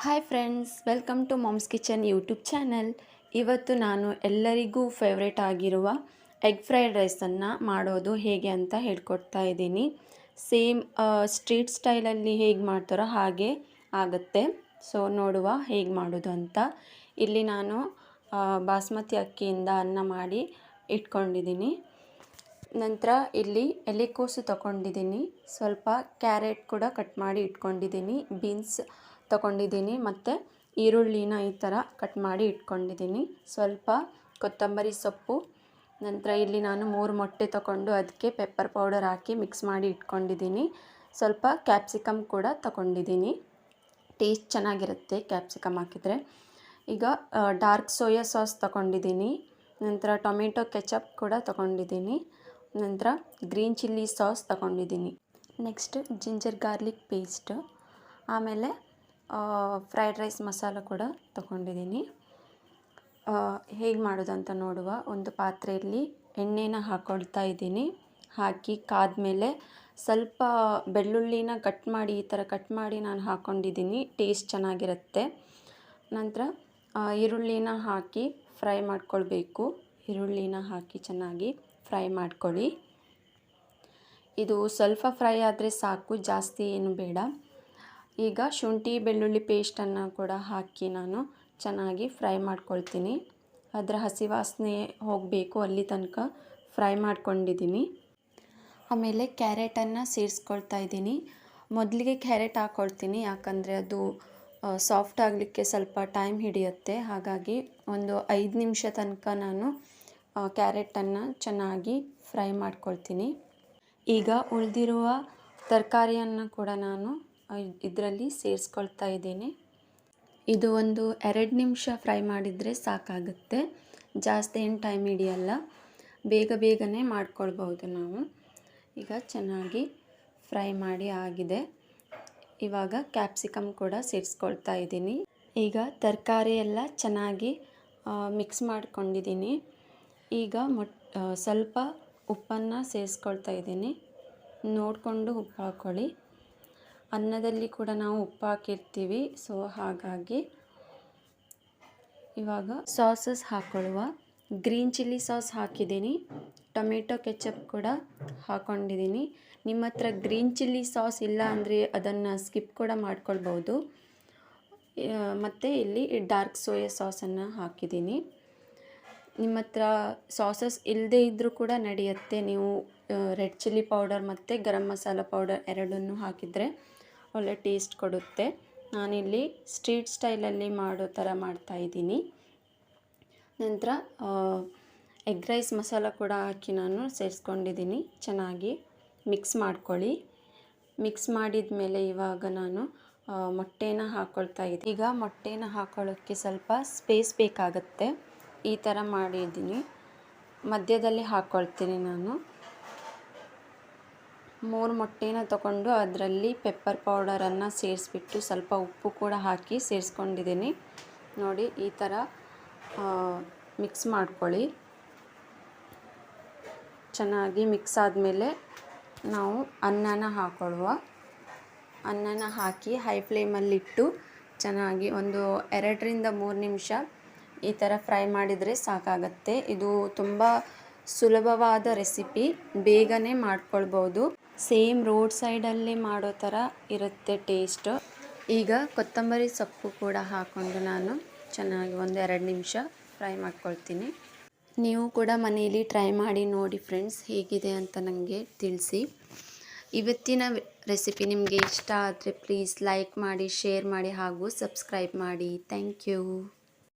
Hi friends, welcome to mom's kitchen YouTube channel. ಇವತ್ತು ನಾನು ಎಲ್ಲರಿಗೂ ಫೇವ್ರೇಟ್ ಆಗಿರುವ ಎಗ್ ಫ್ರೈಡ್ ರೈಸನ್ನು ಮಾಡೋದು ಹೇಗೆ ಅಂತ ಹೇಳ್ಕೊಡ್ತಾ ಇದ್ದೀನಿ. ಸೇಮ್ ಸ್ಟ್ರೀಟ್ ಸ್ಟೈಲಲ್ಲಿ ಹೇಗೆ ಮಾಡ್ತಾರೋ ಹಾಗೆ ಆಗುತ್ತೆ. ಸೊ ನೋಡುವ ಹೇಗೆ ಮಾಡೋದು ಅಂತ. ಇಲ್ಲಿ ನಾನು ಬಾಸ್ಮತಿ ಅಕ್ಕಿಯಿಂದ ಅನ್ನ ಮಾಡಿ ಇಟ್ಕೊಂಡಿದ್ದೀನಿ. ನಂತರ ಇಲ್ಲಿ ಎಲೆಕೋಸು ತಗೊಂಡಿದ್ದೀನಿ, ಸ್ವಲ್ಪ ಕ್ಯಾರೆಟ್ ಕೂಡ ಕಟ್ ಮಾಡಿ ಇಟ್ಕೊಂಡಿದ್ದೀನಿ, ಬೀನ್ಸ್ ತಗೊಂಡಿದ್ದೀನಿ ಮತ್ತು ಈರುಳ್ಳಿನ ಈ ಥರ ಕಟ್ ಮಾಡಿ ಇಟ್ಕೊಂಡಿದ್ದೀನಿ, ಸ್ವಲ್ಪ ಕೊತ್ತಂಬರಿ ಸೊಪ್ಪು. ನಂತರ ಇಲ್ಲಿ ನಾನು 3 ಮೊಟ್ಟೆ ತಗೊಂಡು ಅದಕ್ಕೆ ಪೆಪ್ಪರ್ ಪೌಡರ್ ಹಾಕಿ ಮಿಕ್ಸ್ ಮಾಡಿ ಇಟ್ಕೊಂಡಿದ್ದೀನಿ. ಸ್ವಲ್ಪ ಕ್ಯಾಪ್ಸಿಕಮ್ ಕೂಡ ತಗೊಂಡಿದ್ದೀನಿ, ಟೇಸ್ಟ್ ಚೆನ್ನಾಗಿರುತ್ತೆ ಕ್ಯಾಪ್ಸಿಕಮ್ ಹಾಕಿದರೆ. ಈಗ ಡಾರ್ಕ್ ಸೋಯಾ ಸಾಸ್ ತಗೊಂಡಿದ್ದೀನಿ, ನಂತರ ಟೊಮೆಟೊ ಕೆಚಪ್ ಕೂಡ ತಗೊಂಡಿದ್ದೀನಿ, ನಂತರ ಗ್ರೀನ್ ಚಿಲ್ಲಿ ಸಾಸ್ ತಗೊಂಡಿದ್ದೀನಿ. ನೆಕ್ಸ್ಟ್ ಜಿಂಜರ್ ಗಾರ್ಲಿಕ್ ಪೇಸ್ಟ್, ಆಮೇಲೆ ಫ್ರೈಡ್ ರೈಸ್ ಮಸಾಲ ಕೂಡ ತಗೊಂಡಿದ್ದೀನಿ. ಹೇಗೆ ಮಾಡೋದಂತ ನೋಡುವ. ಒಂದು ಪಾತ್ರೆಯಲ್ಲಿ ಎಣ್ಣೆನ ಹಾಕ್ಕೊಳ್ತಾ ಇದ್ದೀನಿ. ಹಾಕಿ ಕಾದ್ಮೇಲೆ ಸ್ವಲ್ಪ ಬೆಳ್ಳುಳ್ಳಿನ ಕಟ್ ಮಾಡಿ ಈ ಥರ ಕಟ್ ಮಾಡಿ ನಾನು ಹಾಕ್ಕೊಂಡಿದ್ದೀನಿ, ಟೇಸ್ಟ್ ಚೆನ್ನಾಗಿರುತ್ತೆ. ನಂತರ ಈರುಳ್ಳಿನ ಹಾಕಿ ಫ್ರೈ ಮಾಡ್ಕೊಳ್ಬೇಕು. ಈರುಳ್ಳಿನ ಹಾಕಿ ಚೆನ್ನಾಗಿ ಫ್ರೈ ಮಾಡ್ಕೊಳ್ಳಿ. ಇದು ಸ್ವಲ್ಪ ಫ್ರೈ ಆದರೆ ಸಾಕು, ಜಾಸ್ತಿ ಏನು ಬೇಡ. ಈಗ ಶುಂಠಿ ಬೆಳ್ಳುಳ್ಳಿ ಪೇಸ್ಟನ್ನು ಕೂಡ ಹಾಕಿ ನಾನು ಚೆನ್ನಾಗಿ ಫ್ರೈ ಮಾಡ್ಕೊಳ್ತೀನಿ. ಅದರ ಹಸಿ ವಾಸನೆ ಹೋಗಬೇಕು, ಅಲ್ಲಿ ತನಕ ಫ್ರೈ ಮಾಡ್ಕೊಂಡಿದ್ದೀನಿ. ಆಮೇಲೆ ಕ್ಯಾರೆಟನ್ನು ಸೇರಿಸ್ಕೊಳ್ತಾ ಇದ್ದೀನಿ. ಮೊದಲಿಗೆ ಕ್ಯಾರೆಟ್ ಹಾಕ್ಕೊಳ್ತೀನಿ, ಯಾಕಂದರೆ ಅದು ಸಾಫ್ಟ್ ಆಗಲಿಕ್ಕೆ ಸ್ವಲ್ಪ ಟೈಮ್ ಹಿಡಿಯುತ್ತೆ. ಹಾಗಾಗಿ ಒಂದು 5 ನಿಮಿಷ ತನಕ ನಾನು ಕ್ಯಾರೆಟನ್ನು ಚೆನ್ನಾಗಿ ಫ್ರೈ ಮಾಡ್ಕೊಳ್ತೀನಿ. ಈಗ ಉಳಿದಿರುವ ತರಕಾರಿಯನ್ನು ಕೂಡ ನಾನು ಇದರಲ್ಲಿ ಸೇರಿಸ್ಕೊಳ್ತಾ ಇದ್ದೀನಿ. ಇದು ಒಂದು 2 ನಿಮಿಷ ಫ್ರೈ ಮಾಡಿದರೆ ಸಾಕಾಗುತ್ತೆ, ಜಾಸ್ತಿ ಏನು ಟೈಮ್ ಹಿಡಿಯಲ್ಲ, ಬೇಗನೆ ಮಾಡ್ಕೊಳ್ಬೋದು ನಾವು. ಈಗ ಚೆನ್ನಾಗಿ ಫ್ರೈ ಮಾಡಿ ಆಗಿದೆ. ಇವಾಗ ಕ್ಯಾಪ್ಸಿಕಮ್ ಕೂಡ ಸೇರಿಸ್ಕೊಳ್ತಾ ಇದ್ದೀನಿ. ಈಗ ತರಕಾರಿ ಎಲ್ಲ ಚೆನ್ನಾಗಿ ಮಿಕ್ಸ್ ಮಾಡ್ಕೊಂಡಿದ್ದೀನಿ. ಈಗ ಸ್ವಲ್ಪ ಉಪ್ಪನ್ನು ಸೇರಿಸ್ಕೊಳ್ತಾ ಇದ್ದೀನಿ, ನೋಡಿಕೊಂಡು ಉಪ್ಪು ಹಾಕ್ಕೊಳ್ಳಿ. ಅನ್ನದಲ್ಲಿ ಕೂಡ ನಾವು ಉಪ್ಪು ಹಾಕಿರ್ತೀವಿ, ಸೊ ಹಾಗಾಗಿ. ಇವಾಗ ಸಾಸಸ್ ಹಾಕ್ಕೊಳ್ಳುವ. ಗ್ರೀನ್ ಚಿಲ್ಲಿ ಸಾಸ್ ಹಾಕಿದ್ದೀನಿ, ಟೊಮೆಟೊ ಕೆಚಪ್ ಕೂಡ ಹಾಕ್ಕೊಂಡಿದ್ದೀನಿ. ನಿಮ್ಮ ಹತ್ರ ಗ್ರೀನ್ ಚಿಲ್ಲಿ ಸಾಸ್ ಇಲ್ಲ ಅಂದರೆ ಅದನ್ನು ಸ್ಕಿಪ್ ಕೂಡ ಮಾಡ್ಕೊಳ್ಬೋದು. ಮತ್ತು ಇಲ್ಲಿ ಡಾರ್ಕ್ ಸೋಯಾ ಸಾಸನ್ನು ಹಾಕಿದ್ದೀನಿ. ನಿಮ್ಮ ಹತ್ರ ಸಾಸಸ್ ಇಲ್ಲದೇ ಇದ್ದರೂ ಕೂಡ ನಡೆಯುತ್ತೆ. ನೀವು ರೆಡ್ ಚಿಲ್ಲಿ ಪೌಡರ್ ಮತ್ತು ಗರಂ ಮಸಾಲ ಪೌಡರ್ ಎರಡನ್ನೂ ಹಾಕಿದರೆ ಒಳ್ಳೆ ಟೇಸ್ಟ್ ಕೊಡುತ್ತೆ. ನಾನಿಲ್ಲಿ ಸ್ಟ್ರೀಟ್ ಸ್ಟೈಲಲ್ಲಿ ಮಾಡೋ ಥರ ಮಾಡ್ತಾಯಿದ್ದೀನಿ. ನಂತರ ಎಗ್ ರೈಸ್ ಮಸಾಲ ಕೂಡ ಹಾಕಿ ನಾನು ಸೇರಿಸ್ಕೊಂಡಿದ್ದೀನಿ. ಚೆನ್ನಾಗಿ ಮಿಕ್ಸ್ ಮಾಡ್ಕೊಳ್ಳಿ. ಮಿಕ್ಸ್ ಮಾಡಿದ ಮೇಲೆ ಇವಾಗ ನಾನು ಮೊಟ್ಟೆನ ಹಾಕ್ಕೊಳ್ತಾ ಇದ್ದೀನಿ. ಈಗ ಮೊಟ್ಟೆನ ಹಾಕ್ಕೊಳ್ಳೋಕ್ಕೆ ಸ್ವಲ್ಪ ಸ್ಪೇಸ್ ಬೇಕಾಗುತ್ತೆ. ಈ ಥರ ಮಾಡಿದ್ದೀನಿ, ಮಧ್ಯದಲ್ಲಿ ಹಾಕ್ಕೊಳ್ತೀನಿ ನಾನು. 3 ಮೊಟ್ಟೆನ ತಗೊಂಡು ಅದರಲ್ಲಿ ಪೆಪ್ಪರ್ ಪೌಡರನ್ನು ಸೇರಿಸ್ಬಿಟ್ಟು ಸ್ವಲ್ಪ ಉಪ್ಪು ಕೂಡ ಹಾಕಿ ಸೇರಿಸ್ಕೊಂಡಿದ್ದೀನಿ. ನೋಡಿ, ಈ ಥರ ಮಿಕ್ಸ್ ಮಾಡ್ಕೊಳ್ಳಿ. ಚೆನ್ನಾಗಿ ಮಿಕ್ಸ್ ಆದಮೇಲೆ ನಾವು ಅನ್ನನ ಹಾಕ್ಕೊಳ್ಳುವ. ಅನ್ನನ ಹಾಕಿ ಹೈ ಫ್ಲೇಮಲ್ಲಿಟ್ಟು ಚೆನ್ನಾಗಿ ಒಂದು 2ರಿಂದ 3 ನಿಮಿಷ ಈ ಥರ ಫ್ರೈ ಮಾಡಿದರೆ ಸಾಕಾಗತ್ತೆ. ಇದು ತುಂಬ ಸುಲಭವಾದ ರೆಸಿಪಿ, ಬೇಗನೆ ಮಾಡ್ಕೊಳ್ಬೋದು. ಸೇಮ್ ರೋಡ್ ಸೈಡಲ್ಲಿ ಮಾಡೋ ಥರ ಇರುತ್ತೆ ಟೇಸ್ಟ್. ಈಗ ಕೊತ್ತಂಬರಿ ಸೊಪ್ಪು ಕೂಡ ಹಾಕ್ಕೊಂಡು ನಾನು ಚೆನ್ನಾಗಿ ಒಂದು 2 ನಿಮಿಷ ಫ್ರೈ ಮಾಡ್ಕೊಳ್ತೀನಿ. ನೀವು ಕೂಡ ಮನೆಯಲ್ಲಿ ಟ್ರೈ ಮಾಡಿ ನೋಡಿ ಫ್ರೆಂಡ್ಸ್, ಹೇಗಿದೆ ಅಂತ ನನಗೆ ತಿಳಿಸಿ. ಇವತ್ತಿನ ರೆಸಿಪಿ ನಿಮಗೆ ಇಷ್ಟ ಆದರೆ ಪ್ಲೀಸ್ ಲೈಕ್ ಮಾಡಿ, ಶೇರ್ ಮಾಡಿ ಹಾಗೂ ಸಬ್ಸ್ಕ್ರೈಬ್ ಮಾಡಿ. Thank you.